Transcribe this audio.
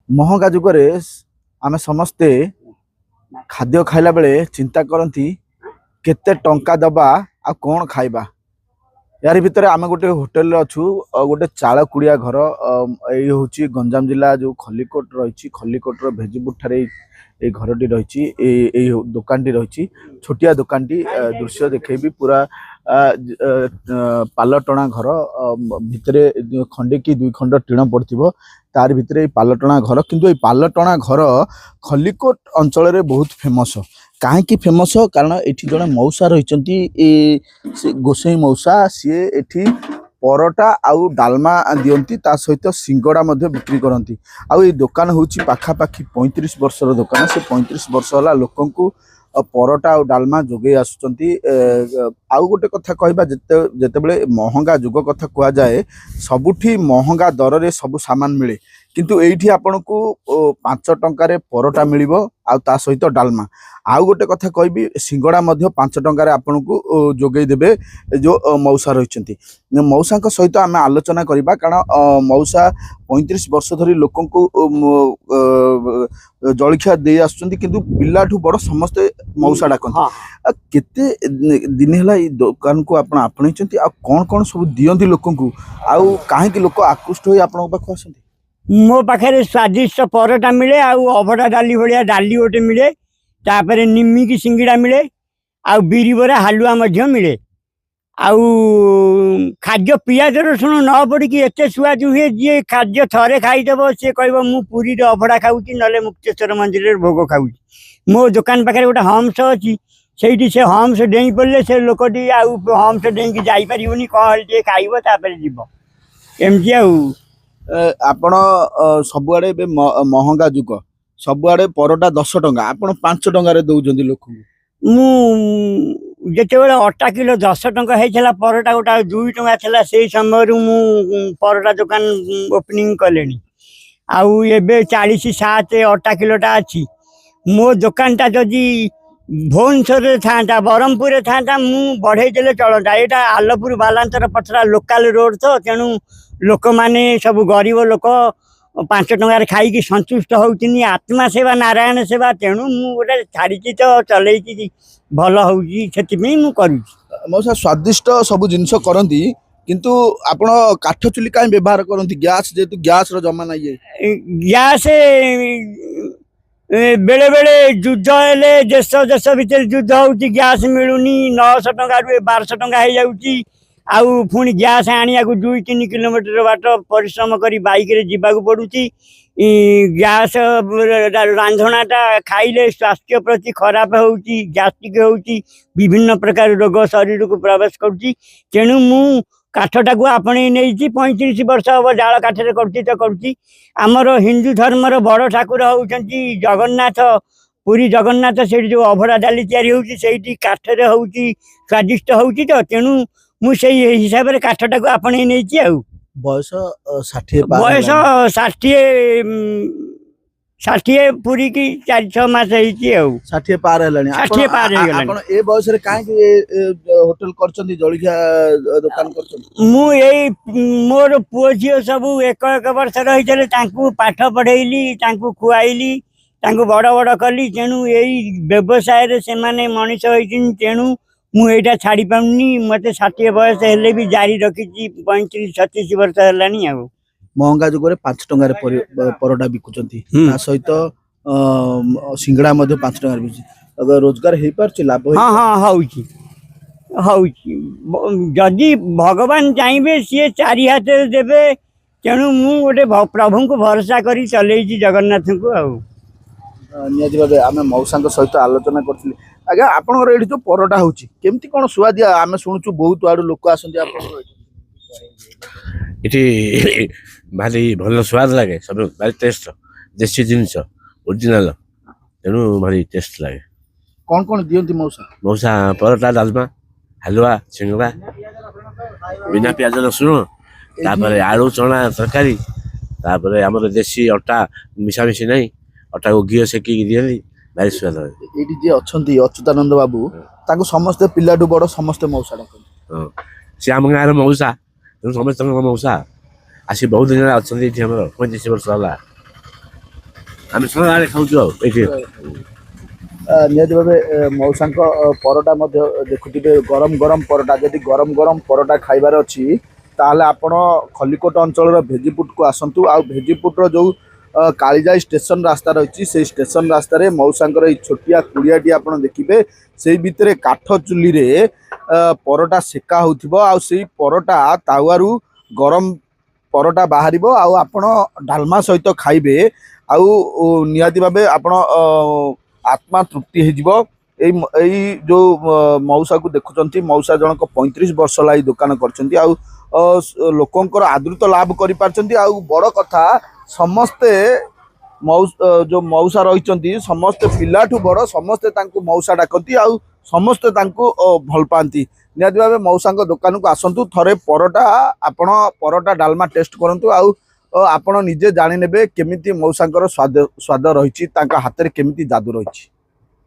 महंगा जुगरे आमे समस्ते खाद्य खाइला बेले चिंता करती केते टंका दबा आ कौन खाइबा। यार भितर आम गोटे होटेल अच्छु गोटे चाल कुड़िया घर ये हूँ गंजाम जिला जो खलिकोट रही खलिकोट भेजपुर ठारे ये घरटी रही दुकान टी रही छोटिया दुकान टी दृश्य देखेबी पूरा पाल टणा घर भितरे खंडे कि दुई खंड टीण पड़ो तार भितर पालटणा घर किंतु ये पालटणा घर खलिकोट अंचल रे बहुत फेमस। कहीं फेमस कारण एठी जड़े मौसा रही गोसाई मौसा सी एठी परोटा आउ डालमा दियंती ता सहित सिंगड़ा बिक्री करती। आउ ये दुकान हूँ पाखापाखि 35 वर्षर दुकान से 35 वर्ष है लोक परोटा और डालमा जोगे आसुचंती। आउ गोटे कथा कहबा जेतेबेले महंगा जुग कथा कह जाए सबुठी महंगा दर रे सब सामान मिले किंतु एठी आपन को 5 टंकार परोटा मिलिबो आ ता सहित डालमा। आउ गोटे कथा कहबी सिंगड़ा 5 टंकार आपन को जोगे देबे जो मौसा रहिचंती। मौसा सहित आम आलोचना करबा कारण मौसा 35 वर्ष धरी लोक जलखिया दे आसुचंती किंतु पिलाठू बड़ समस्ते मौसा डाकंती। केते दिन है दुकान को आपण आपणैचंती आ कोन कोन सब दियंती लोक को आउ काहे कि लोक आकृष्ट होई आपण पाखु आसंती। मो पाखे स्वादिष्ट परोटा मिले आउ अभड़ा डाली भाया डाली गोटे मिले तापर निमिकी सिंगड़ा मिले आउ बिरी बरा हालुआ मध्य मिले आउ खाद्य पियाज रसुण न पड़ी एत सुआद हुए जी खाद्य थरे खाईदेव सी कह मु पुरी अभड़ा खाऊँ ना मुक्तेश्वर मंदिर भोग खाऊँ। मो दुकान पाखे गोटे हम्स अच्छी से हम्स डेई पड़े से लोकटी आउ हम्स डेई जापर कहल टे खाइब तापर जीव एमती आउ आपण सबुआड़े महंगा जुग सबुआड़े परोटा 10 टंका आपण 5 टंकार दौरान लोक जिते अटा किलो 10 टंका होता परोटा गोटा 2 टंका था से समय मु परोटा दुकान ओपनिंग कले आउ एबे 40-60 अटा किलोटा अच्छी। मो दुकानटा जदि भुवनेश्वर था ब्रह्मपुर था मु बढ़े देले चलता। यहाँ आलपुर बालांतर पथरा लोकाल रोड तो तेणु लोक माने सब गरीब लोक 5 टंकार खाई संतुष्ट होती आत्मा सेवा नारायण सेवा तेणु मु गोटे छाड़ी तो चल भल हो मौसा स्वादिष्ट सब जिनस करती किंतु आपण काठ चुली कहीं व्यवहार करती गैस जेतु गैस रो जमा नहीं गैस बेले बेले युद्ध हेले देश देश भितर युद्ध हो गैस मिलूनी 900 टंका 1200 टंका हो जाऊँगी आउ पुणी गैस आनिया 2-3 किलोमीटर बाट परिश्रम करी बाइक रे जीवाक पड़ुची। गैस रांधणाटा खाइले स्वास्थ्य प्रति खराब होउची गैस्ट्रिक होउची विभिन्न प्रकार रोग शरीर को प्रवेश करुची तेणु मु काठटा को आपणे नहीं 35 वर्ष हम जाल काठरे करुची तो करुची। आमर हिंदू धर्मर बड़ ठाकुर होउचंती जगन्नाथ पुरी जगन्नाथ से जो अभड़ा डाली तैयारी होउची सेठी काठरे होउची स्वादिष्ट होउची तो तेणु मु से हिसाब से काठटा को आपणे नहीं आउ बयस 60 बयस 60 पूरी की 4-6 मास हो 60 पार है 60 पार ए बयस रे काहे होटल करछंती जळखिया दुकान करछंती। मु ए मोर पुओ झियो सब एक वर्ष रही तांकू पाठ पढ़ेली तांकू खुआइली तांकू बड़ बड़ कली तेणु यही व्यवसाय रे से माने मनीष होइतिन तेणु मुझा छाड़ी पाऊनी मत 60 बयस हेले भी जारी रखी 35-36 वर्ष है। महंगा जुगरे 5 टंकार परोटा बिकुचंती सहित सिंगड़ा 5 टंकार बिकुची अगर रोजगार हो पार लाभ हाँ हाँ जदि भगवान चाहिए सी 4 हाथ देवे तेणु मु गोटे प्रभु को भरोसा करी चल जगन्नाथ को निहाती भावे आम मौसा सहित आलोचना करी आज्ञा आपंकर ये जो परोटा होची केमती कौन सुआदिया आम शुणुचु बहुत आड़ लोक आसती भारी भल स्वाद लगे सब भारी टेस्ट देसी जिनस ओरिजिनल तेणु भारी टेस्ट लगे। कौन कौन दियंती मौसा मौसा परोटा डालमा हलवा सिंगड़ा बिना प्याज रसुण तापर आलू चना तरकारी तापर आमर देसी अटा मिशामिशी नहीं अटा को घी सेकिक दियंती भारी स्वाद लगे। ये जे अच्छंती अच्युतानंद बाबू ताको समस्त पिलाठू बड़ समस्त मौसा डाकंती सी आम गाँव मौसा समस्त मौसा आसी बहुत दिन अच्छा 35 वर्ष है। ଆମେ ସଦାବେଳେ ଖାଉଛୁ ଆଉ ଏଠି। ନିହାତି ଭାବେ ମଉସାଙ୍କ ପରଟା ମଧ୍ୟ ଦେଖୁଥିବେ ଗରମ ଗରମ ପରଟା। ଯଦି ଗରମ ଗରମ ପରଟା ଖାଇବାର ଅଛି ତାହେଲେ ଆପଣ ଖଲିକୋଟ ଅଞ୍ଚଳର ଭେଜିପୁଟକୁ ଆସନ୍ତୁ। ଆଉ ଭେଜିପୁଟର ଯେଉଁ କାଳିଜାଇ ଷ୍ଟେସନ ରାସ୍ତା ରହିଛି ସେଇ ଷ୍ଟେସନ ରାସ୍ତାରେ ମଉସାଙ୍କର ଏଇ ଛୋଟିଆ କୁଡ଼ିଆଟି ଆପଣ ଦେଖିବେ। ସେଇ ଭିତରେ କାଠ ଚୁଲିରେ ପରଟା ସେକା ହେଉଥିବ ଆଉ ସେଇ ପରଟା ତାୱାରୁ ଗରମ ପରଟା ବାହାରିବ ଆଉ ଆପଣ ଡାଲମା ସହିତ ଖାଇବେ। ଆଉ ନିହାତି ଭାବେ ଆପଣ आत्मा तृप्ति हो। जो मऊसा को देखुं मऊसा जनक 35 वर्ष लाई दुकान कर लोकंर आदृत लाभ कर बड़ कथा समस्ते जो मऊसा रही समस्ते पिलाठू बड़ समस्ते मऊसा डाकती आ समस्ते भल पाती। निहाती भाव मऊसा दुकान को आसतु थरे परटा आपण परटा डालमा टेस्ट करूँ आपण निजे जाने केमिति मऊसा स्वाद रही हाथ में केमिति जादू रही।